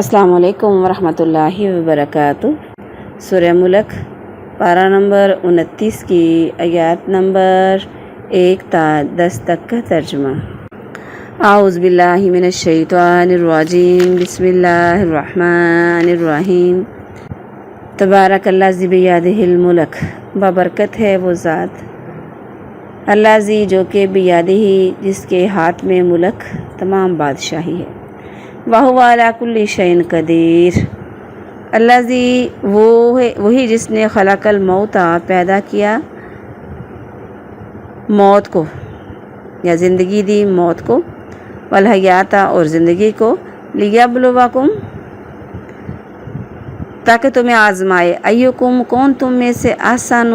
السلام علیکم ورحمۃ اللہ وبرکاتہ۔ سورہ ملک پارہ نمبر 29 کی آیات نمبر 1 تا 10 تک کا ترجمہ۔ اعوذ باللہ من الشیطان الرجیم، بسم اللہ الرحمن الرحیم۔ تبارک الذی بیدہ الملک، بابرکت ہے وہ ذات الذی جو کہ بیدہ جس کے ہاتھ میں ملک تمام بادشاہی ہے، وَهُوَ عَلَى كُلِّ شَيْءٍ قدیر، الذی وہی جس نے خلق الموت پیدا کیا موت کو یا زندگی دی موت کو، والحیات اور زندگی کو، لیبلوکم تاکہ تمہیں آزمائے، ایکم کون تم میں سے احسن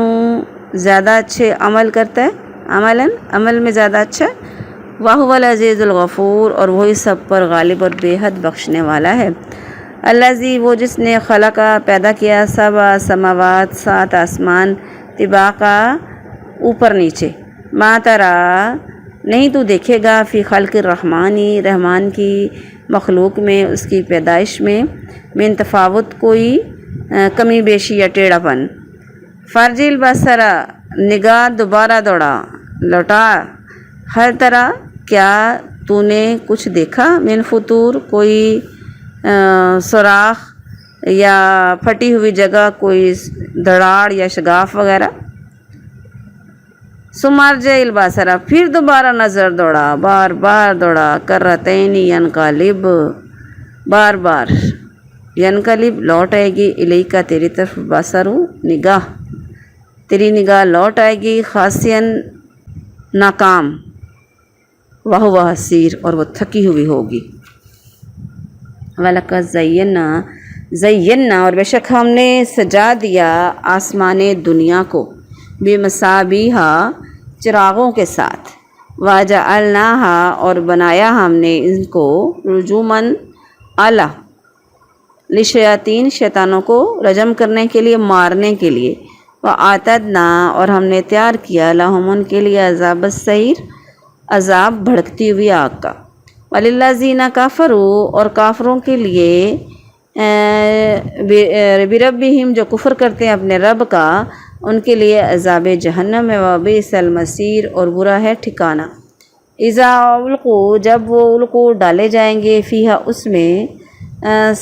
زیادہ اچھے عمل کرتا ہے، عمل میں زیادہ اچھا، وَهُوَ العزیز الغفور اور وہی سب پر غالب اور بے حد بخشنے والا ہے، الذی وہ جس نے خلقہ پیدا کیا سبع سماوات 7 آسمان طباقا اوپر نیچے، ما ترا نہیں تو دیکھے گا فی خلق الرحمانی رحمان کی مخلوق میں اس کی پیدائش میں من تفاوت کوئی کمی بیشی یا ٹیڑھا پن، فرجی البصر نگاہ دوبارہ لوٹا، ہر طرح کیا تو نے کچھ دیکھا، من فطور کوئی سوراخ یا پھٹی ہوئی جگہ، کوئی دراڑ یا شگاف وغیرہ، ثم ارجع البصر پھر دوبارہ نظر دوڑا، بار بار دوڑا، کرتین ینقلب بار بار، ینقلب لوٹ آئے گی، الیکا تیری طرف بصر نگاہ، تیری نگاہ لوٹ آئے گی، خاسئن ناکام، وَهُوَ حسیر اور وہ تھکی ہوئی ہوگی، وَلَقَدْ زَيَّنَّا اور بے شک ہم نے سجا دیا آسمان دنیا کو، بِمَصَابِیحَ چراغوں کے ساتھ، وَجَعَلْنَاهَا اور بنایا ہم نے ان کو رجوماً اعلیٰ، للشیاطین شیطانوں کو رجم کرنے کے لیے، مارنے کے لیے، وَأَعْتَدْنَا اور ہم نے تیار کیا لَهُمْ ان کے لیے عذاب السعیر عذاب بھڑکتی ہوئی آگ کا، وَلِلَّذِينَ كَفَرُوا اور کافروں کے لیے بِرَبِّهِمْ جو کفر کرتے ہیں اپنے رب کا، ان کے لیے عذاب جہنم ہے، وَبِئْسَ الْمَصِيرُ اور برا ہے ٹھکانہ، اذا القوا جب وہ القوا ڈالے جائیں گے، فیہا اس میں،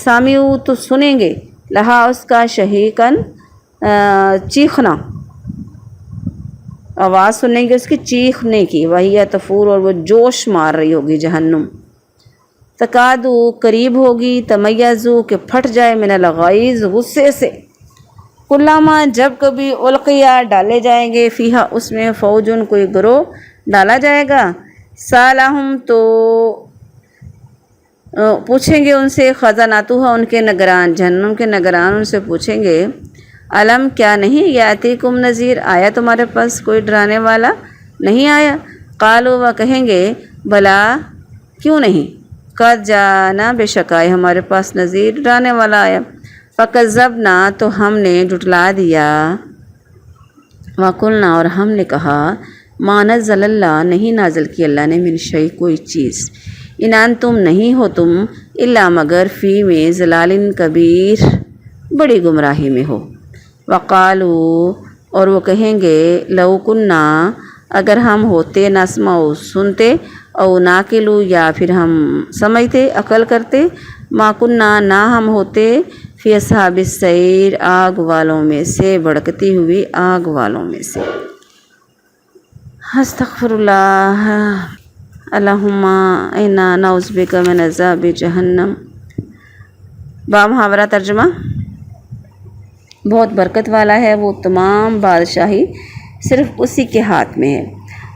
سامعوا تو سنیں گے، لہا اس کا شہیقاً چیخنا، آواز سنیں گے اس کی چیخنے کی، وہی تفور اور وہ جوش مار رہی ہوگی جہنم، تکادو قریب ہوگی، تمیزو کہ پھٹ جائے، من الغیظ غصے سے، کلما جب کبھی القیا ڈالے جائیں گے، فیہا اس میں، فوجن کوئی گروہ ڈالا جائے گا، سالہم تو پوچھیں گے ان سے، خزاناتها ان کے نگران، جہنم کے نگران ان سے پوچھیں گے، علم کیا نہیں، یاتیکم نذیر آیا تمہارے پاس کوئی ڈرانے والا نہیں آیا، قالوا وہ کہیں گے، بلا کیوں نہیں، قد جانا بے شک آئے ہمارے پاس نذیر ڈرانے والا آیا، فکذبنا تو ہم نے جھٹلا دیا، وقلنا اور ہم نے کہا، ما نزل اللہ نہیں نازل کی اللہ نے، من شیء کوئی چیز، ان انتم نہیں ہو تم، الا مگر، فی میں، ضلال کبیر بڑی گمراہی میں ہو، وقالوا اور وہ کہیں گے، لو کننا اگر ہم ہوتے، نسمع سنتے، او ناقلو یا پھر ہم سمجھتے عقل کرتے، ما کننا نہ ہم ہوتے، فی اصحاب السعیر آگ والوں میں سے، بھڑکتی ہوئی آگ والوں میں سے، استغفر اللہ، اللہم انا نعوذ بک من عذاب جہنم۔ بامحاورہ ترجمہ۔ بہت برکت والا ہے وہ تمام بادشاہی صرف اسی کے ہاتھ میں ہے،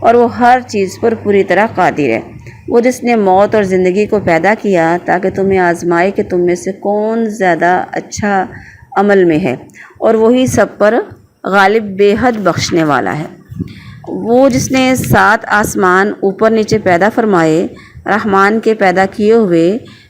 اور وہ ہر چیز پر پوری طرح قادر ہے، وہ جس نے موت اور زندگی کو پیدا کیا تاکہ تمہیں آزمائے کہ تم میں سے کون زیادہ اچھا عمل میں ہے، اور وہی سب پر غالب بے حد بخشنے والا ہے، وہ جس نے 7 آسمان اوپر نیچے پیدا فرمائے رحمان کے پیدا کیے ہوئے،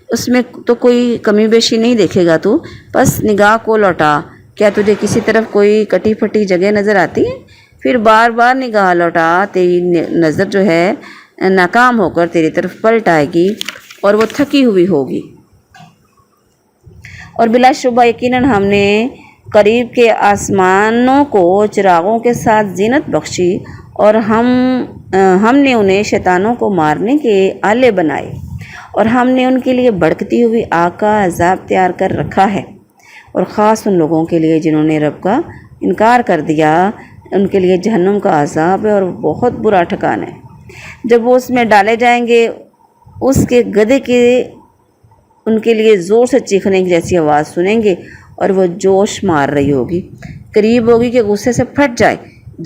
اس میں تو کوئی کمی بیشی نہیں دیکھے گا تو، بس نگاہ کو لوٹا، کیا تجھے کسی طرف کوئی کٹی پھٹی جگہ نظر آتی ہے، پھر بار بار نگاہ لوٹا، تیری نظر جو ہے ناکام ہو کر تیری طرف پلٹ آئے گی اور وہ تھکی ہوئی ہوگی، اور بلا شبہ یقیناً ہم نے قریب کے آسمانوں کو چراغوں کے ساتھ زینت بخشی اور ہم نے انہیں شیطانوں کو مارنے کے آلے بنائے، اور ہم نے ان کے لیے بھڑکتی ہوئی آگ کا عذاب تیار کر رکھا ہے، اور خاص ان لوگوں کے لیے جنہوں نے رب کا انکار کر دیا ان کے لیے جہنم کا عذاب ہے اور بہت برا ٹھکانہ ہے۔ جب وہ اس میں ڈالے جائیں گے اس کے گدھے کے ان کے لیے زور سے چیخنے کی جیسی آواز سنیں گے اور وہ جوش مار رہی ہوگی، قریب ہوگی کہ غصے سے پھٹ جائے۔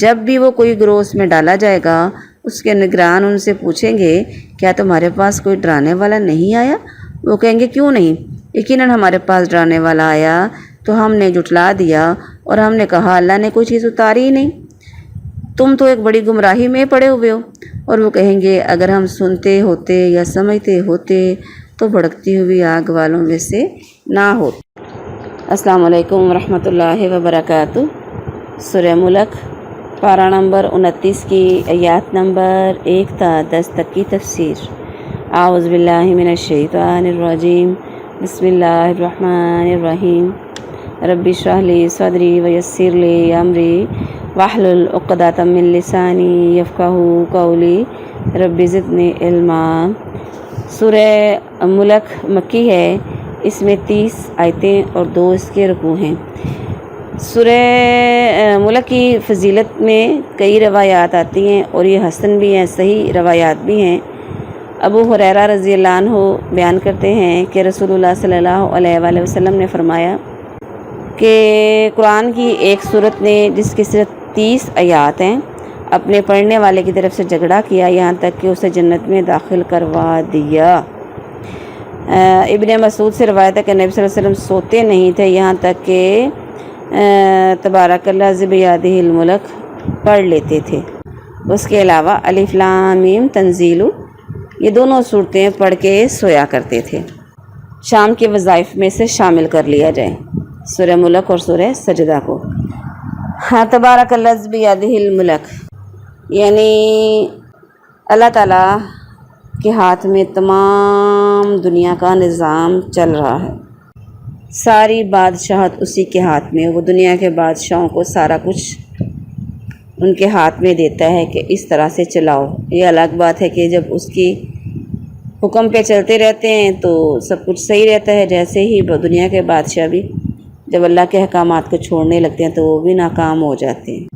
جب بھی وہ کوئی گروہ اس میں ڈالا جائے گا اس کے نگران ان سے پوچھیں گے کیا تمہارے پاس کوئی ڈرانے والا نہیں آیا؟ وہ کہیں گے کیوں نہیں، یقیناً ہمارے پاس ڈرانے والا آیا تو ہم نے جھٹلا دیا اور ہم نے کہا اللہ نے کوئی چیز اتاری ہی نہیں، تم تو ایک بڑی گمراہی میں پڑے ہوئے ہو۔ اور وہ کہیں گے اگر ہم سنتے ہوتے یا سمجھتے ہوتے تو بھڑکتی ہوئی آگ والوں میں سے نہ ہوتے۔ السلام علیکم ورحمۃ اللہ وبرکاتہ۔ سورہ ملک پارہ نمبر 29 کی آیات نمبر 1 تا 10 تک کی تفسیر۔ اعوذ باللہ من الشیطان الرجیم، بسم اللہ الرحمن الرحیم۔ رب اشرح لی صدری ویسر لی امری واحلل عقدۃ من لسانی یفقہوا قولی رب زدنی علما۔ سورہ ملک مکی ہے، اس میں 30 آیتیں اور 2 اس کے رکوع ہیں۔ سورہ ملک کی فضیلت میں کئی روایات آتی ہیں اور یہ حسن بھی ہیں، صحیح روایات بھی ہیں۔ ابو ہریرہ رضی اللہ عنہ بیان کرتے ہیں کہ رسول اللہ صلی اللہ علیہ وآلہ وسلم نے فرمایا کہ قرآن کی ایک سورت نے جس کی صرف 30 آیات ہیں اپنے پڑھنے والے کی طرف سے جھگڑا کیا یہاں تک کہ اسے جنت میں داخل کروا دیا۔ ابن مسعود سے روایت ہے کہ نبی صلی اللہ علیہ وسلم سوتے نہیں تھے یہاں تک کہ تبارک الذی بیدہ الملک پڑھ لیتے تھے۔ اس کے علاوہ الف لام میم تنزیل یہ دونوں صورتیں پڑھ کے سویا کرتے تھے۔ شام کے وظائف میں سے شامل کر لیا جائے سورہ ملک اور سورہ سجدہ کو۔ ہاں، تبارک الذی بیدہ الملک یعنی اللہ تعالیٰ کے ہاتھ میں تمام دنیا کا نظام چل رہا ہے، ساری بادشاہت اسی کے ہاتھ میں، وہ دنیا کے بادشاہوں کو سارا کچھ ان کے ہاتھ میں دیتا ہے کہ اس طرح سے چلاؤ۔ یہ الگ بات ہے کہ جب اس کی حکم پہ چلتے رہتے ہیں تو سب کچھ صحیح رہتا ہے، جیسے ہی دنیا کے بادشاہ بھی جب اللہ کے احکامات کو چھوڑنے لگتے ہیں تو وہ بھی ناکام ہو جاتے ہیں۔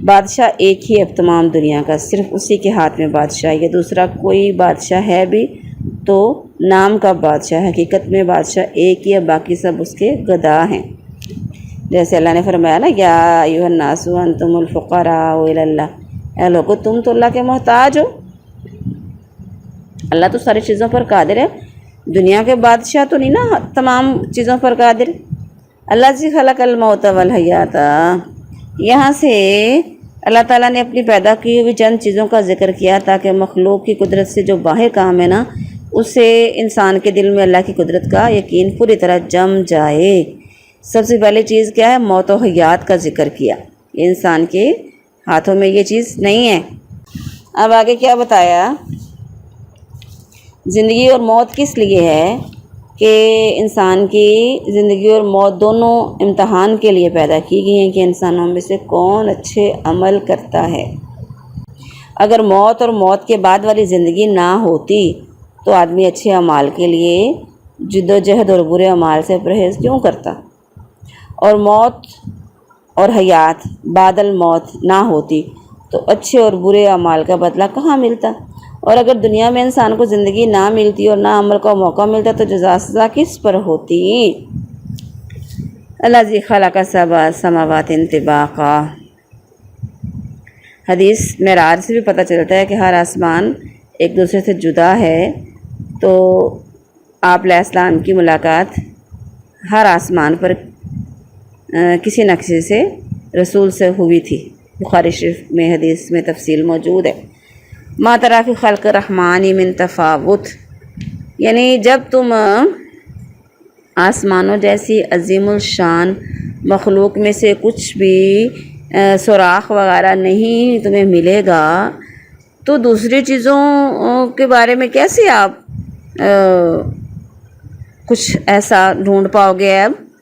بادشاہ ایک ہی اب تمام دنیا کا، صرف اسی کے ہاتھ میں بادشاہ، یہ دوسرا کوئی بادشاہ ہے بھی تو نام کا بادشاہ، حقیقت میں بادشاہ ایک ہی ہے، باقی سب اس کے گدا ہیں۔ جیسے اللہ نے فرمایا نا یا ایھا الناس انتم الفقراء الی اللہ، اے لوگو تم تو اللہ کے محتاج ہو، اللہ تو ساری چیزوں پر قادر ہے، دنیا کے بادشاہ تو نہیں نا تمام چیزوں پر قادر۔ اللہ جی خلق الموت والحیات، یہاں سے اللہ تعالیٰ نے اپنی پیدا کی ہوئی چند چیزوں کا ذکر کیا تاکہ مخلوق کی قدرت سے جو باہر کام ہے نا اس سے انسان کے دل میں اللہ کی قدرت کا یقین پوری طرح جم جائے۔ سب سے پہلی چیز کیا ہے؟ موت و حیات کا ذکر کیا، انسان کے ہاتھوں میں یہ چیز نہیں ہے۔ اب آگے کیا بتایا؟ زندگی اور موت کس لیے ہے کہ انسان کی زندگی اور موت دونوں امتحان کے لیے پیدا کی گئی ہیں کہ انسانوں میں سے کون اچھے عمل کرتا ہے۔ اگر موت اور موت کے بعد والی زندگی نہ ہوتی تو آدمی اچھے اعمال کے لیے جد و جہد اور برے اعمال سے پرہیز کیوں کرتا؟ اور موت اور حیات بعد الموت نہ ہوتی تو اچھے اور برے اعمال کا بدلہ کہاں ملتا؟ اور اگر دنیا میں انسان کو زندگی نہ ملتی اور نہ عمل کا موقع ملتا تو جزا سزا کس پر ہوتی؟ الذی خلق سبع سماوات طباقا، حدیث معراج سے بھی پتہ چلتا ہے کہ ہر آسمان ایک دوسرے سے جدا ہے، تو آپ علیہ السلام کی ملاقات ہر آسمان پر کسی نہ کسی سے رسول سے ہوئی تھی۔ بخاری شریف میں حدیث میں تفصیل موجود ہے۔ ما تری فی خلق الرحمن من تفاوت، یعنی جب تم آسمانوں جیسی عظیم الشان مخلوق میں سے کچھ بھی سوراخ وغیرہ نہیں تمہیں ملے گا تو دوسری چیزوں کے بارے میں کیسے آپ کچھ ایسا ڈھونڈ پاؤ گے؟ اب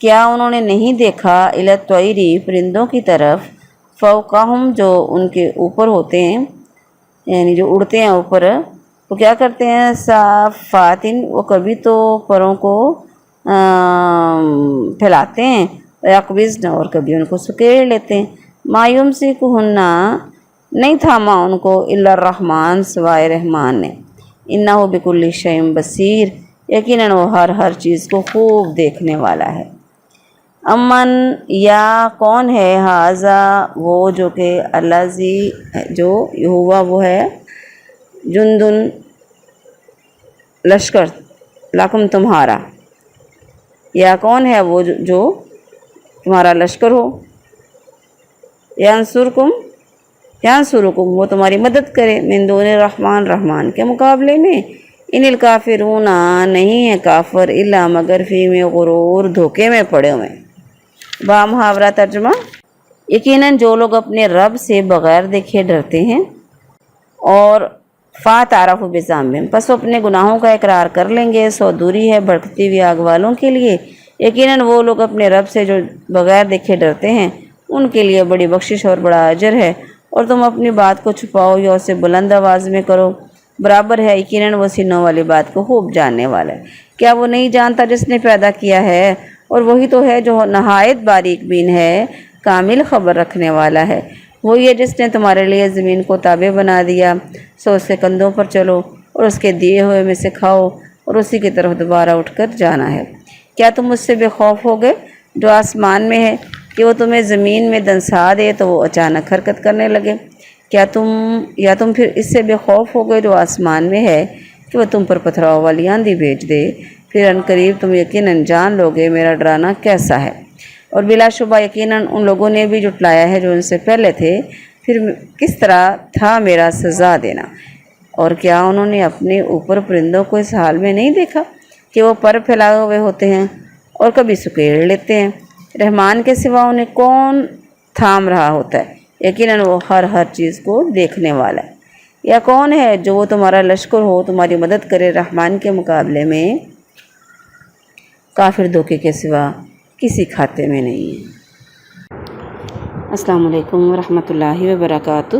کیا انہوں نے نہیں دیکھا الی الطیری پرندوں کی طرف فوقہم جو ان کے اوپر ہوتے ہیں، یعنی جو اڑتے ہیں اوپر، وہ کیا کرتے ہیں صافاتن، وہ کبھی تو پروں کو پھیلاتے ہیں، یقبضن اور کبھی ان کو سکیڑ لیتے ہیں، ما یمسکہن نہیں تھاما ان کو الا الرحمن سوائے رحمان نے، انہ بکل شیء بصیر یقیناً وہ ہر چیز کو خوب دیکھنے والا ہے۔ امن یا کون ہے ہاذا وہ جو کہ الذی جو ہوا وہ ہے جندن لشکر لکم تمہارا، یا کون ہے وہ جو تمہارا لشکر ہو، ینصرکم وہ تمہاری مدد کرے، من دون الرحمن رحمان کے مقابلے میں، ان الکافرون نہیں ہے کافر الا مگر فی میں غرور دھوکے میں پڑے ہوئے۔ با محاورہ ترجمہ، یقیناً جو لوگ اپنے رب سے بغیر دیکھے ڈرتے ہیں اور فَاعْتَرَفُوا بِذَنبِهِمْ پس وہ اپنے گناہوں کا اقرار کر لیں گے، سو دوری ہے بھڑکتی ہوئی آگ والوں کے لیے، یقیناً وہ لوگ اپنے رب سے جو بغیر دیکھے ڈرتے ہیں ان کے لیے بڑی بخشش اور بڑا اجر ہے، اور تم اپنی بات کو چھپاؤ یا اسے بلند آواز میں کرو برابر ہے، یقیناً وہ سینوں والی بات کو خوب جاننے والا ہے۔ کیا وہ نہیں جانتا جس نے پیدا کیا ہے، اور وہی تو ہے جو نہایت باریک بین ہے، کامل خبر رکھنے والا ہے۔ وہی ہے جس نے تمہارے لیے زمین کو تابع بنا دیا، سو اس کے کندھوں پر چلو اور اس کے دیے ہوئے میں سے کھاؤ اور اسی کی طرف دوبارہ اٹھ کر جانا ہے۔ کیا تم اس سے بے خوف ہوگے جو آسمان میں ہے کہ وہ تمہیں زمین میں دنسا دے تو وہ اچانک حرکت کرنے لگے؟ کیا تم پھر اس سے بے خوف ہوگے جو آسمان میں ہے کہ وہ تم پر پتھراؤ والی آندھی بھیج دے؟ پھر عنقریب تم یقیناً جان لوگے میرا ڈرانا کیسا ہے۔ اور بلا شبہ یقیناً ان لوگوں نے بھی جھٹلایا ہے جو ان سے پہلے تھے، پھر کس طرح تھا میرا سزا دینا۔ اور کیا انہوں نے اپنے اوپر پرندوں کو اس حال میں نہیں دیکھا کہ وہ پر پھیلائے ہوئے ہوتے ہیں اور کبھی سکیڑ لیتے ہیں؟ رحمان کے سوا انہیں کون تھام رہا ہوتا ہے، یقیناً وہ ہر چیز کو دیکھنے والا ہے۔ یا کون ہے جو وہ تمہارا لشکر ہو، تمہاری مدد کرے رحمان کے مقابلے میں؟ کافر دھوکے کے سوا کسی کھاتے میں نہیں ہے۔ السلام علیکم ورحمۃ اللہ وبرکاتہ۔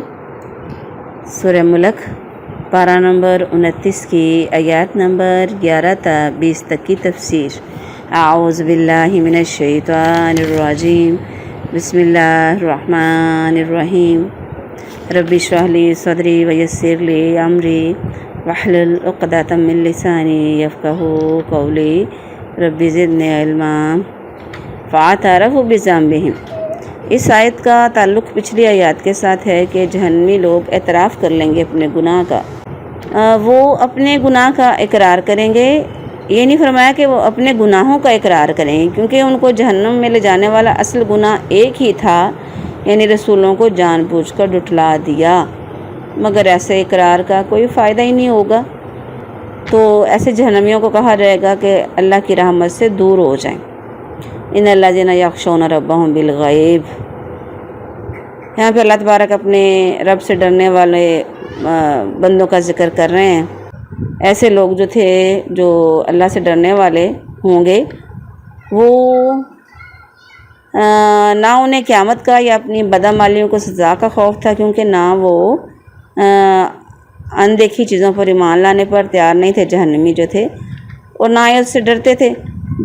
سورہ ملک پارہ نمبر 29 کی آیات نمبر 11 تا 20 تک کی تفسیر۔ اعوذ باللہ من الشیطان الرجیم، بسم اللہ الرحمن الرحیم۔ رب اشرح لی صدری ویسر لی امری واحلل عقدۃ من لسانی یفقہوا قولی رب زدنی علما۔ فَاعْتَرَفُوا بِذَنبِهِمْ اس آیت کا تعلق پچھلی آیات کے ساتھ ہے کہ جہنمی لوگ اعتراف کر لیں گے اپنے گناہ کا، وہ اپنے گناہ کا اقرار کریں گے۔ یہ نہیں فرمایا کہ وہ اپنے گناہوں کا اقرار کریں گے، کیونکہ ان کو جہنم میں لے جانے والا اصل گناہ ایک ہی تھا، یعنی رسولوں کو جان بوجھ کر جھٹلا دیا، مگر ایسے اقرار کا کوئی فائدہ ہی نہیں ہوگا، تو ایسے جہنمیوں کو کہا جائے گا کہ اللہ کی رحمت سے دور ہو جائیں۔ ان الذین یخشون ربہم بالغیب، یہاں پہ اللہ تبارک اپنے رب سے ڈرنے والے بندوں کا ذکر کر رہے ہیں۔ ایسے لوگ جو تھے جو اللہ سے ڈرنے والے ہوں گے، وہ نہ انہیں قیامت کا یا اپنی بدعمالیوں کو سزا کا خوف تھا، کیونکہ نہ وہ اندیکھی چیزوں پر ایمان لانے پر تیار نہیں تھے جہنمی جو تھے، اور نہ ہی اس سے ڈرتے تھے،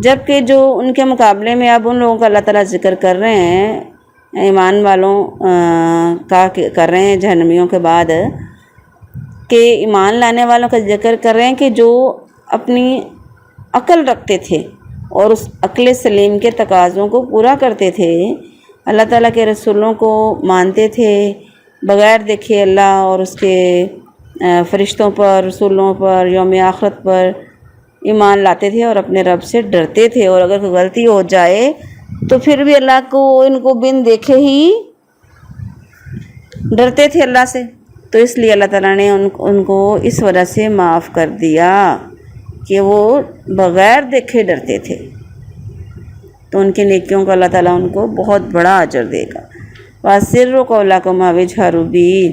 جبکہ جو ان کے مقابلے میں اب ان لوگوں کا اللہ تعالیٰ ذکر کر رہے ہیں، ایمان والوں کا کر رہے ہیں جہنمیوں کے بعد، کہ ایمان لانے والوں کا ذکر کر رہے ہیں کہ جو اپنی عقل رکھتے تھے اور اس عقل سلیم کے تقاضوں کو پورا کرتے تھے، اللہ تعالیٰ کے رسولوں کو مانتے تھے، بغیر دیکھے اللہ اور اس کے فرشتوں پر، رسولوں پر، یوم آخرت پر ایمان لاتے تھے اور اپنے رب سے ڈرتے تھے، اور اگر کوئی غلطی ہو جائے تو پھر بھی اللہ کو ان کو بن دیکھے ہی ڈرتے تھے اللہ سے، تو اس لیے اللہ تعالیٰ نے ان کو اس وجہ سے معاف کر دیا کہ وہ بغیر دیکھے ڈرتے تھے، تو ان کی نیکیوں کا اللہ تعالیٰ ان کو بہت بڑا اجر دے گا۔ وَأَسِرُّوا قَوْلَكُمْ أَوِ اجْهَرُوا بِهِ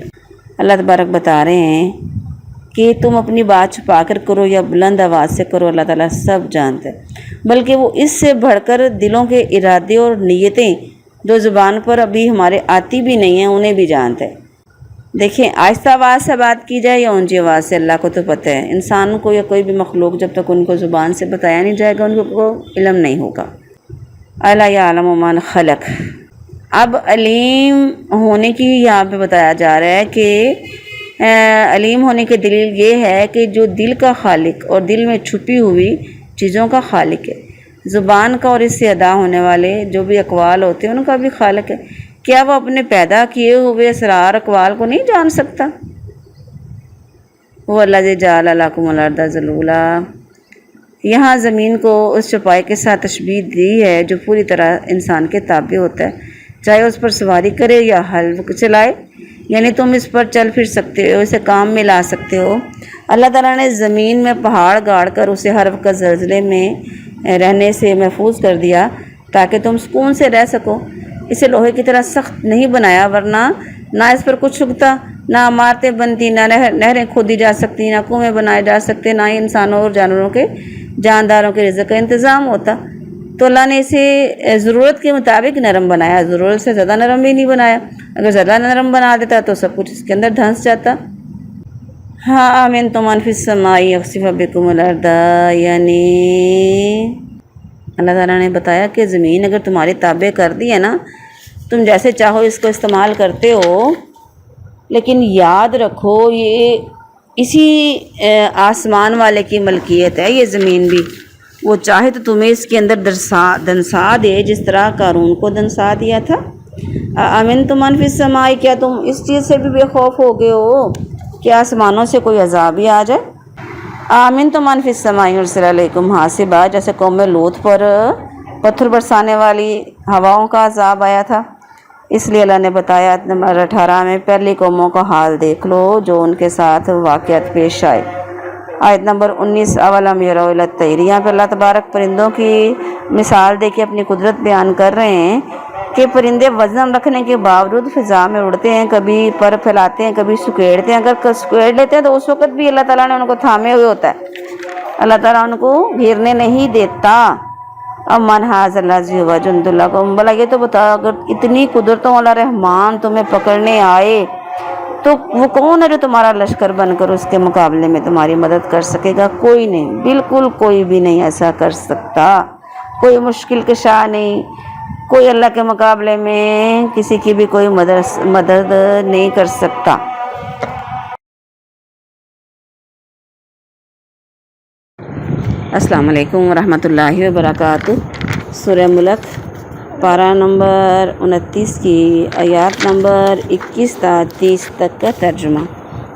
اللہ تبارک بتا رہے ہیں کہ تم اپنی بات چھپا کر کرو یا بلند آواز سے کرو، اللہ تعالیٰ سب جانتا ہے، بلکہ وہ اس سے بڑھ کر دلوں کے ارادے اور نیتیں جو زبان پر ابھی ہمارے آتی بھی نہیں ہیں انہیں بھی جانتا ہے۔ دیکھیں، آہستہ آواز سے بات کی جائے یا اونچی آواز سے، اللہ کو تو پتہ ہے۔ انسان کو یا کوئی بھی مخلوق جب تک ان کو زبان سے بتایا نہیں جائے گا ان کو علم نہیں ہوگا۔ الا یعلم من خلق۔ اب علیم ہونے کی یہاں پہ بتایا جا رہا ہے کہ علیم ہونے کی دلیل یہ ہے کہ جو دل کا خالق اور دل میں چھپی ہوئی چیزوں کا خالق ہے، زبان کا اور اس سے ادا ہونے والے جو بھی اقوال ہوتے ہیں ان کا بھی خالق ہے۔ کیا وہ اپنے پیدا کیے ہوئے اسرار اقوال کو نہیں جان سکتا؟ وہ الذی جعل لکم الارض ذلولا، یہاں زمین کو اس چوپائے کے ساتھ تشبیہ دی ہے جو پوری طرح انسان کے تابع ہوتا ہے، چاہے اس پر سواری کرے یا ہل چلائے، یعنی تم اس پر چل پھر سکتے ہو، اسے کام میں لا سکتے ہو۔ اللہ تعالیٰ نے زمین میں پہاڑ گاڑ کر اسے ہر وقت زلزلے میں رہنے سے محفوظ کر دیا تاکہ تم سکون سے رہ سکو۔ اسے لوہے کی طرح سخت نہیں بنایا، ورنہ نہ اس پر کچھ اگتا، نہ عمارتیں بنتی، نہ نہریں کھودی جا سکتی، نہ کنویں بنائے جا سکتے، نہ ہی انسانوں اور جانوروں کے جانداروں کے رزق کا انتظام ہوتا۔ تو اللہ نے اسے ضرورت کے مطابق نرم بنایا، ضرورت سے زیادہ نرم بھی نہیں بنایا۔ اگر زیادہ نرم بنا دیتا تو سب کچھ اس کے اندر دھنس جاتا۔ ہاں آمنتم من فی السماء یخسف بکم الارض، یعنی اللہ تعالیٰ نے بتایا کہ زمین اگر تمہاری تابع کر دی ہے نا، تم جیسے چاہو اس کو استعمال کرتے ہو، لیکن یاد رکھو یہ اسی آسمان والے کی ملکیت ہے، یہ زمین بھی۔ وہ چاہے تو تمہیں اس کے اندر دنسا دے جس طرح قارون کو دنسا دیا تھا۔ آمنتم من فی السماء، کیا تم اس چیز سے بھی بے خوف ہو گئے ہو کہ آسمانوں سے کوئی عذاب ہی آ جائے؟ آمنتم من فی السماء یرسل علیکم حاصبا، جیسے قوم لوط پر پتھر برسانے والی ہواؤں کا عذاب آیا تھا۔ اس لیے اللہ نے بتایا آیت نمبر 18 میں پہلی قوموں کا حال دیکھ لو جو ان کے ساتھ واقعات پیش آئے۔ آیت نمبر 19 اولم یروا الی الطیر، یہاں پہ اللہ تبارک پرندوں کی مثال دے کے اپنی قدرت بیان کر رہے ہیں کہ پرندے وزن رکھنے کے باوجود فضا میں اڑتے ہیں، کبھی پر پھیلاتے ہیں، کبھی سکیڑتے ہیں۔ اگر سکیڑ لیتے ہیں تو اس وقت بھی اللہ تعالیٰ نے ان کو تھامے ہوئے ہوتا ہے، اللہ تعالیٰ ان کو گرنے نہیں دیتا۔ اب من ھذا الذی ھو جند لکم، بھلا یہ تو بتا اگر اتنی قدرتوں والا رحمان تمہیں پکڑنے آئے تو وہ کون ہے جو تمہارا لشکر بن کر اس کے مقابلے میں تمہاری مدد کر سکے گا؟ کوئی نہیں، بالکل کوئی بھی نہیں ایسا کر سکتا۔ کوئی مشکل کشا نہیں، کوئی اللہ کے مقابلے میں کسی کی بھی کوئی مدد نہیں کر سکتا۔ السلام علیکم ورحمۃ اللہ وبرکاتہ۔ سورہ ملک پارہ نمبر 29 کی آیات نمبر 21 تا 30 تک کا ترجمہ۔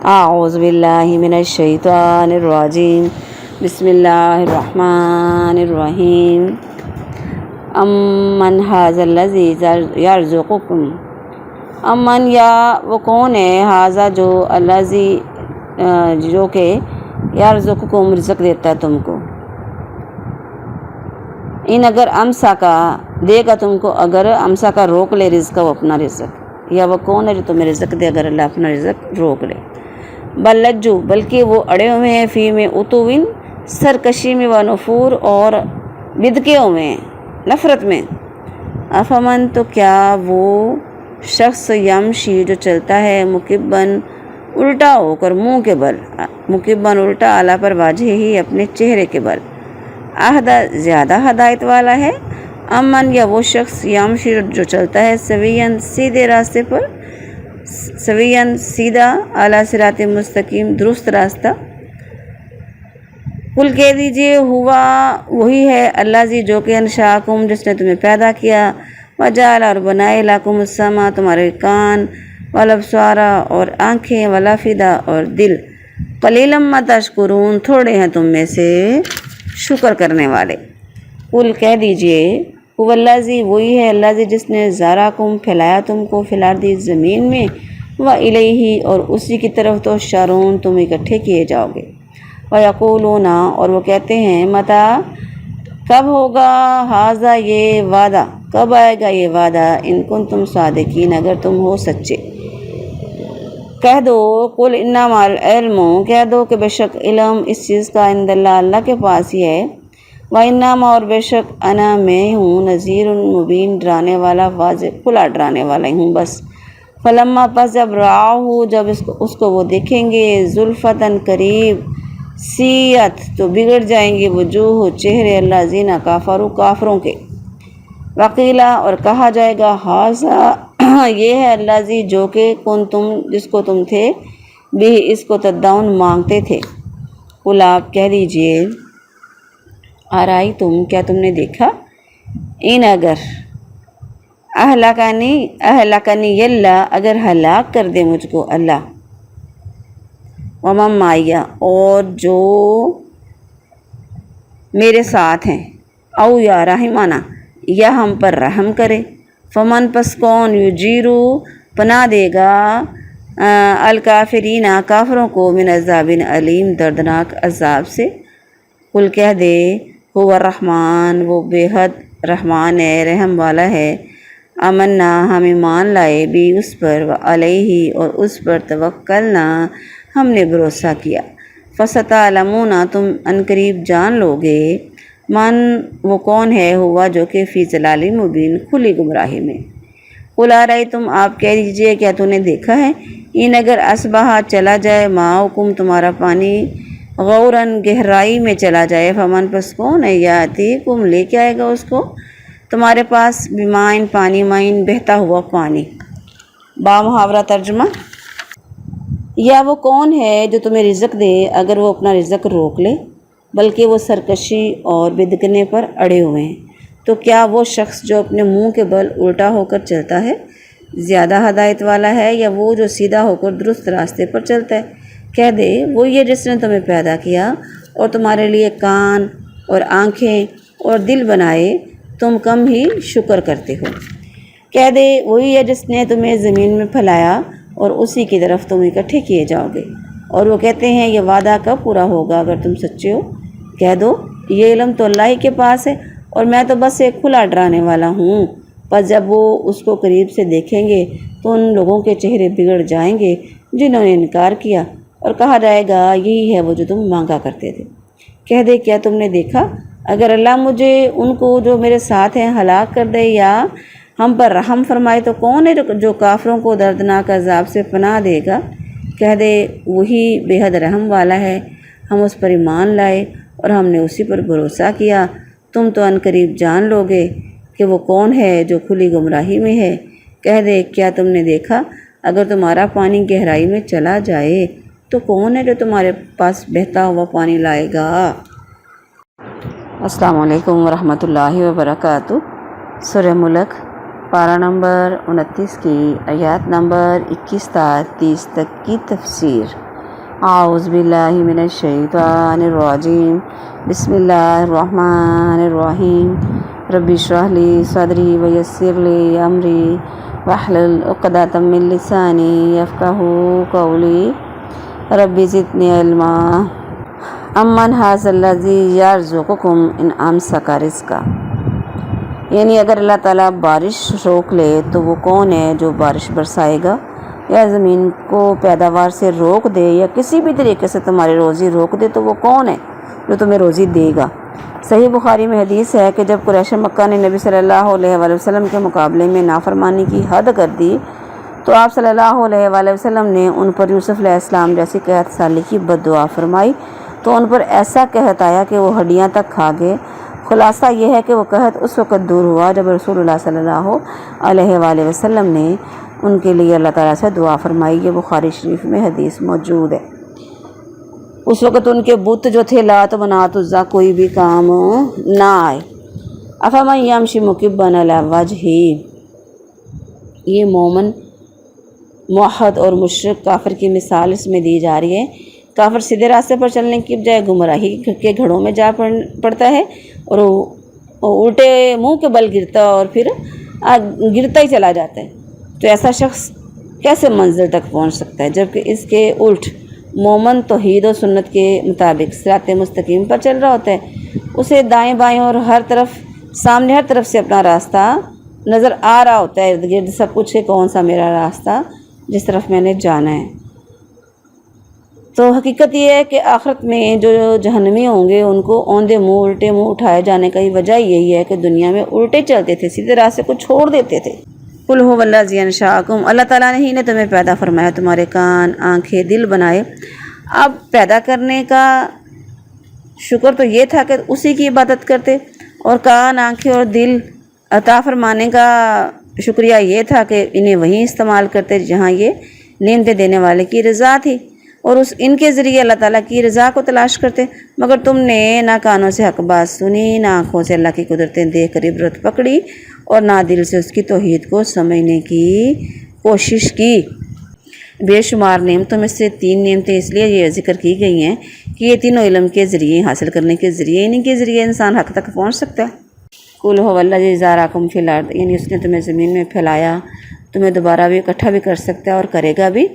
اعوذ باللہ من الشیطان الرجیم، بسم اللہ الرحمن الرحیم۔ امن ھذا الذی یرزقکم، امن یا وہ کون ہے، ھذا جو، الذی جو کہ، یرزقکم رزق دیتا ہے تم کو۔ ان اگر امسا کا دے گا تم کو، اگر امسا کا روک لے رزق وہ اپنا رزق، یا وہ کون ہے جو تمہیں رزق دے اگر اللہ اپنا رزق روک لے۔ بل لجو، بلکہ وہ اڑے ہوئے ہیں، فی میں اتوین، سرکشی میں، و نفور، اور بدکے ہوئے ہیں، نفرت میں۔ افمن، تو کیا وہ شخص، یمشی جو چلتا ہے، مکبن الٹا ہو کر، منہ کے بل، مکبن الٹا، اعلیٰ پر واجہ ہی، اپنے چہرے کے بل، اہدیٰ زیادہ ہدایت والا ہے، امن یا وہ شخص، یمشی جو چلتا ہے، سویاً سیدھے راستے پر، سویاً سیدھا، اعلیٰ صراط مستقیم درست راستہ۔ قل کہہ دیجئے، ہوا وہی ہے، الذی جو کہ، انشاکم جس نے تمہیں پیدا کیا، وجعل اور بنائے، لکم السمع تمہارے کان، والابصار اور آنکھیں، والافئدہ اور دل، قلیلا ما تشکرون تھوڑے ہیں تم میں سے شکر کرنے والے۔ قل کہہ دیجئے، هو الذی وہی ہے، الذی جس نے، ذراکم پھیلایا تم کو، فی الارض زمین میں، والیہ اور اسی کی طرف تحشرون تم اکٹھے کیے جاؤ گے۔ ویقولون اور وہ کہتے ہیں، متی کب ہوگا، ھذا یہ وعدہ، کب آئے گا یہ وعدہ، ان کنتم صادقین اگر تم ہو سچے۔ کہہ دو قل انما العلم، کہہ دو کہ بے شک علم اس چیز کا عند اللہ، اللہ کے پاس ہی ہے، وانما اور بے شک انا میں ہوں نذیر مبین، ڈرانے والا، واضح کھلا ڈرانے والا ہی ہوں بس۔ فلما پس جب راہ جب اس کو وہ دیکھیں گے، زلفتاً قریب، سیت تو بگڑ جائیں گے، وجوہ چہرے، اللہ زینہ کافروا کافروں کے، وقیلا اور کہا جائے گا، ہاذا یہ ہے اللہ زی جو کہ کن تم جس کو تم تھے، بھی اس کو تدعون مانگتے تھے۔ قل آپ کہہ دیجئے، آرائی تم کیا تم نے دیکھا، ان اگر اہلکنی اللہ اگر ہلاک کر دے مجھ کو اللہ، ومن معیہ اور جو میرے ساتھ ہیں، او یا رحمانہ یا ہم پر رحم کرے، فمن پس کون، یجیرو پناہ دے گا، الکافرین کافروں کو، من عذاب علیم دردناک عذاب سے۔ قل کہہ دے، هو الرحمن وہ بے حد رحمان ہے، رحم والا ہے، آمنا ہم ایمان لائے، بھی اس پر، وعلیہ اور اس پر، توکلنا ہم نے بھروسہ کیا، فستعلمون تم عنقریب جان لوگے، من وہ کون ہے، ہوا جو کہ فی ضلال مبین کھلی گمراہی میں۔ قل آرائی تم آپ کہہ دیجئے کیا تو نے دیکھا ہے، ان اگر اصبح چلا جائے، ماؤکم تمہارا پانی، غوراً گہرائی میں چلا جائے، فمن پس کون ہے، یاتیکم لے کے آئے گا اس کو تمہارے پاس، بمائن پانی، مائن بہتا ہوا پانی۔ با محاورہ ترجمہ، یا وہ کون ہے جو تمہیں رزق دے اگر وہ اپنا رزق روک لے، بلکہ وہ سرکشی اور بدکنے پر اڑے ہوئے ہیں، تو کیا وہ شخص جو اپنے منہ کے بل الٹا ہو کر چلتا ہے زیادہ ہدایت والا ہے، یا وہ جو سیدھا ہو کر درست راستے پر چلتا ہے؟ کہہ دے وہی ہے جس نے تمہیں پیدا کیا اور تمہارے لیے کان اور آنکھیں اور دل بنائے، تم کم ہی شکر کرتے ہو۔ کہہ دے وہی ہے جس نے تمہیں زمین میں پھیلایا اور اسی کی طرف تم اکٹھے کیے جاؤ گے، اور وہ کہتے ہیں یہ وعدہ کب پورا ہوگا اگر تم سچے ہو۔ کہہ دو یہ علم تو اللہ ہی کے پاس ہے اور میں تو بس ایک کھلا ڈرانے والا ہوں، پس جب وہ اس کو قریب سے دیکھیں گے تو ان لوگوں کے چہرے بگڑ جائیں گے جنہوں نے انکار کیا، اور کہا جائے گا یہی ہے وہ جو تم مانگا کرتے تھے۔ کہہ دے کیا تم نے دیکھا اگر اللہ مجھے ان کو جو میرے ساتھ ہیں ہلاک کر دے یا ہم پر رحم فرمائے، تو کون ہے جو کافروں کو دردناک عذاب سے پناہ دے گا؟ کہہ دے وہی بے حد رحم والا ہے، ہم اس پر ایمان لائے اور ہم نے اسی پر بھروسہ کیا، تم تو عنقریب جان لوگے کہ وہ کون ہے جو کھلی گمراہی میں ہے۔ کہہ دے کیا تم نے دیکھا اگر تمہارا پانی گہرائی میں چلا جائے تو کون ہے جو تمہارے پاس بہتا ہوا پانی لائے گا۔ السلام علیکم ورحمۃ اللہ وبرکاتہ۔ سورہ ملک پارہ نمبر 29 کی آیات نمبر 21 تا 30 تک کی تفسیر۔ اعوذ باللہ من الشیطان الرجیم، بسم اللہ الرحمن الرحیم، رب اشرح لی صدری ویسر لی امری واحلل عقدۃ من لسانی یفقہوا قولی، رب زدنی علما۔ امن ھذا الذی یرزقکم ان امسک رزقہ، یعنی اگر اللہ تعالیٰ بارش روک لے تو وہ کون ہے جو بارش برسائے گا، یا زمین کو پیداوار سے روک دے، یا کسی بھی طریقے سے تمہاری روزی روک دے، تو وہ کون ہے جو تمہیں روزی دے گا۔ صحیح بخاری میں حدیث ہے کہ جب قریش مکہ نے نبی صلی اللہ علیہ وآلہ وسلم کے مقابلے میں نافرمانی کی حد کر دی تو آپ صلی اللہ علیہ وآلہ وسلم نے ان پر یوسف علیہ السلام جیسی قحط سالی کی بد دعا فرمائی، تو ان پر ایسا قحط آیا کہ وہ ہڈیاں تک کھا گئے۔ خلاصہ یہ ہے کہ وہ قحط اس وقت دور ہوا جب رسول اللہ صلی اللہ علیہ وآلہ وسلم نے ان کے لیے اللہ تعالیٰ سے دعا فرمائی۔ یہ بخاری شریف میں حدیث موجود ہے۔ اس وقت ان کے بت جو تھے لات و منات عزا کوئی بھی کام نہ آئے۔ افمن یمشی مکبا علی وجہہ، یہ مومن موحد اور مشرک کافر کی مثال اس میں دی جا رہی ہے۔ کافر سیدھے راستے پر چلنے کی بجائے گمراہی کے گھڑوں میں جا پڑتا ہے اور الٹے منہ کے بل گرتا اور پھر گرتا ہی چلا جاتا ہے، تو ایسا شخص کیسے منزل تک پہنچ سکتا ہے؟ جبکہ اس کے الٹ مومن توحید و سنت کے مطابق صراط مستقیم پر چل رہا ہوتا ہے، اسے دائیں بائیں اور ہر طرف سامنے ہر طرف سے اپنا راستہ نظر آ رہا ہوتا ہے، ارد گرد سب کچھ ہے، کون سا میرا راستہ جس طرف میں نے جانا ہے۔ تو حقیقت یہ ہے کہ آخرت میں جو جہنمی ہوں گے ان کو اوندے منہ الٹے منہ اٹھائے جانے کا ہی وجہ یہی ہے کہ دنیا میں الٹے چلتے تھے، سیدھے راستے کو چھوڑ دیتے تھے۔ قل هو الذی انشأکم، اللہ تعالیٰ نے ہی نے تمہیں پیدا فرمایا، تمہارے کان، آنکھیں، دل بنائے۔ اب پیدا کرنے کا شکر تو یہ تھا کہ اسی کی عبادت کرتے، اور کان، آنکھیں اور دل عطا فرمانے کا شکریہ یہ تھا کہ انہیں وہیں استعمال کرتے جہاں یہ نعمتیں دینے والے کی رضا تھی، اور ان کے ذریعے اللہ تعالیٰ کی رضا کو تلاش کرتے۔ مگر تم نے نہ کانوں سے حق بات سنی، نہ آنکھوں سے اللہ کی قدرتیں دیکھ کر عبرت پکڑی، اور نہ دل سے اس کی توحید کو سمجھنے کی کوشش کی۔ بے شمار نعمتوں میں سے 3 نعمتیں اس لیے یہ ذکر کی گئی ہیں کہ یہ تینوں علم کے ذریعے حاصل کرنے کے ذریعے، انہیں کے ذریعے انسان حق تک پہنچ سکتا ہے۔ قل هو الذی ذرأکم فی الارض، یعنی اس نے تمہیں زمین میں پھیلایا، تمہیں دوبارہ بھی اکٹھا بھی کر سکتا ہے اور کرے گا بھی۔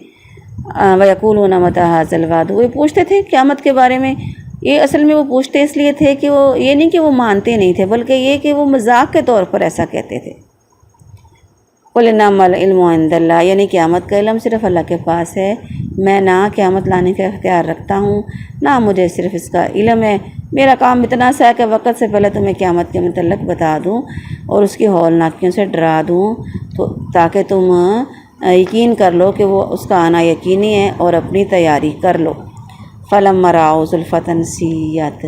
وَيَقُولُونَ مَتَىٰ هَٰذَا الْوَعْدُ، وہ پوچھتے تھے قیامت کے بارے میں۔ یہ اصل میں وہ پوچھتے اس لیے تھے کہ وہ یہ نہیں کہ وہ مانتے نہیں تھے، بلکہ یہ کہ وہ مذاق کے طور پر ایسا کہتے تھے۔ قُلْ إِنَّمَا الْعِلْمُ عِندَ اللَّهِ، یعنی قیامت کا علم صرف اللہ کے پاس ہے، میں نہ قیامت لانے کا اختیار رکھتا ہوں، نہ مجھے صرف اس کا علم ہے۔ میرا کام اتنا سا ہے کہ وقت سے پہلے تمہیں قیامت کے متعلق بتا دوں اور اس کی ہولناکیوں سے ڈرا دوں، تو تاکہ تم یقین کر لو کہ وہ اس کا آنا یقینی ہے اور اپنی تیاری کر لو۔ فَلَمَّا رَأَوْا زُلْفَةً سِیَّأَتْ،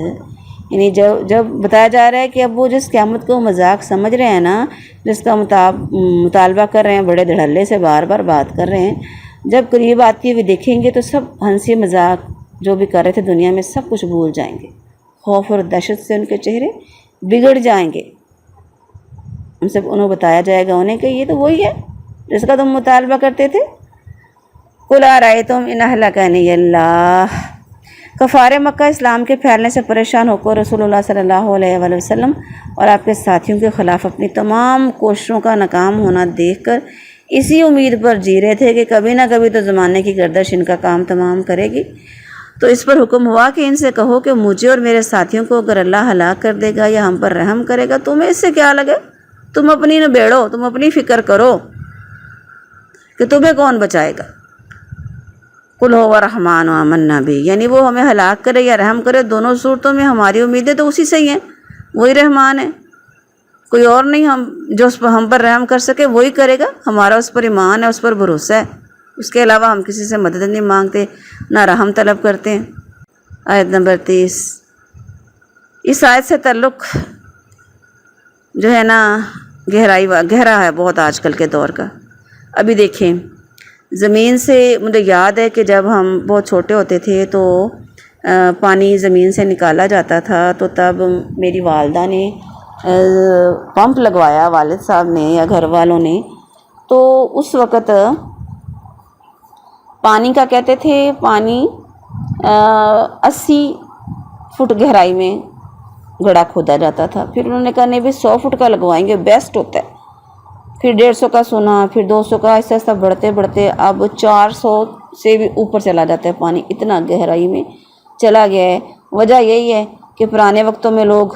یعنی جب بتایا جا رہا ہے کہ اب وہ جس قیامت کو مذاق سمجھ رہے ہیں نا، جس کا مطالبہ کر رہے ہیں، بڑے دھڑلے سے بار بار بات کر رہے ہیں، جب قریب آتی ہوئی دیکھیں گے تو سب ہنسی مذاق جو بھی کر رہے تھے دنیا میں سب کچھ بھول جائیں گے، خوف اور دہشت سے ان کے چہرے بگڑ جائیں گے۔ انہیں بتایا جائے گا انہیں کہ یہ تو وہی ہے جس کا تم مطالبہ کرتے تھے۔ قُلْ أَرَأَيْتُمْ إِنْ أَهْلَكَنِيَ اللَّهُ، کفار مکہ اسلام کے پھیلنے سے پریشان ہو کر رسول اللہ صلی اللہ علیہ وآلہ وسلم اور آپ کے ساتھیوں کے خلاف اپنی تمام کوششوں کا ناکام ہونا دیکھ کر اسی امید پر جی رہے تھے کہ کبھی نہ کبھی تو زمانے کی گردش ان کا کام تمام کرے گی، تو اس پر حکم ہوا کہ ان سے کہو کہ مجھے اور میرے ساتھیوں کو اگر اللہ ہلاک کر دے گا یا ہم پر رحم کرے گا تمہیں اس سے کیا لگے، تم اپنی نہ بیڑو، تم اپنی فکر کرو کہ تمہیں کون بچائے گا۔ قُلْ هُوَ الرَّحْمَٰنُ آمَنَّا بِهِ، یعنی وہ ہمیں ہلاک کرے یا رحم کرے دونوں صورتوں میں ہماری امیدیں تو اسی سے ہی ہیں، وہی رحمان ہے، کوئی اور نہیں جو ہم پر رحم کر سکے وہی کرے گا، ہمارا اس پر ایمان ہے، اس پر بھروسہ ہے، اس کے علاوہ ہم کسی سے مدد نہیں مانگتے نہ رحم طلب کرتے ہیں۔ آیت نمبر 30، اس آیت سے تعلق جو ہے نا گہرا ہے بہت آج کل کے دور کا۔ ابھی دیکھیں، زمین سے مجھے یاد ہے کہ جب ہم بہت چھوٹے ہوتے تھے تو پانی زمین سے نکالا جاتا تھا، تو تب میری والدہ نے پمپ لگوایا، والد صاحب نے یا گھر والوں نے، تو اس وقت پانی کا کہتے تھے پانی 80 فٹ گہرائی میں گڑھا کھودا جاتا تھا، پھر انہوں نے کہا نہیں بھی 100 فٹ کا لگوائیں گے، بیسٹ ہوتا ہے، پھر 150 کا سنا، پھر 200 کا، ایسا ایسا بڑھتے بڑھتے اب 400 سے بھی اوپر چلا جاتا ہے پانی، اتنا گہرائی میں چلا گیا ہے۔ وجہ یہی ہے کہ پرانے وقتوں میں لوگ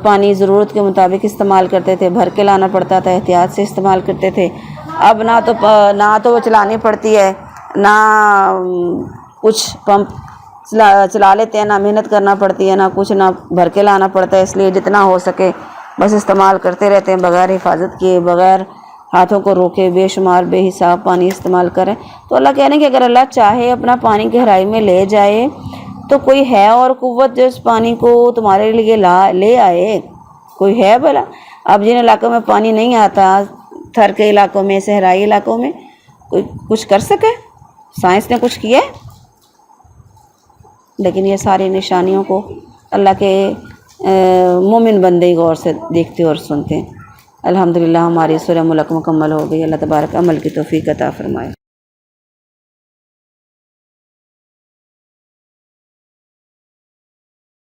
پانی ضرورت کے مطابق استعمال کرتے تھے، بھر کے لانا پڑتا تھا، احتیاط سے استعمال کرتے تھے۔ اب نہ تو وہ چلانی پڑتی ہے، نہ کچھ پمپ چلا لیتے ہیں، نہ محنت کرنا پڑتی ہے، نہ کچھ، نہ بھر کے لانا پڑتا ہے، اس لیے جتنا ہو سکے بس استعمال کرتے رہتے ہیں بغیر حفاظت کیے، بغیر ہاتھوں کو روکے، بے شمار بے حساب پانی استعمال کریں۔ تو اللہ کہنے کہ اگر اللہ چاہے اپنا پانی گہرائی میں لے جائے تو کوئی ہے اور قوت جو اس پانی کو تمہارے لیے لے آئے، کوئی ہے بھلا؟ اب جن علاقوں میں پانی نہیں آتا، تھر کے علاقوں میں، صحرائی علاقوں میں، کوئی کچھ کر سکے؟ سائنس نے کچھ کیا ہے؟ لیکن یہ ساری نشانیوں کو اللہ کے مومن بندے غور سے دیکھتے اور سنتے ہیں۔ الحمدللہ ہماری سورہ ملک مکمل ہو گئی، اللہ تبارک عمل کی توفیق عطا فرمائے۔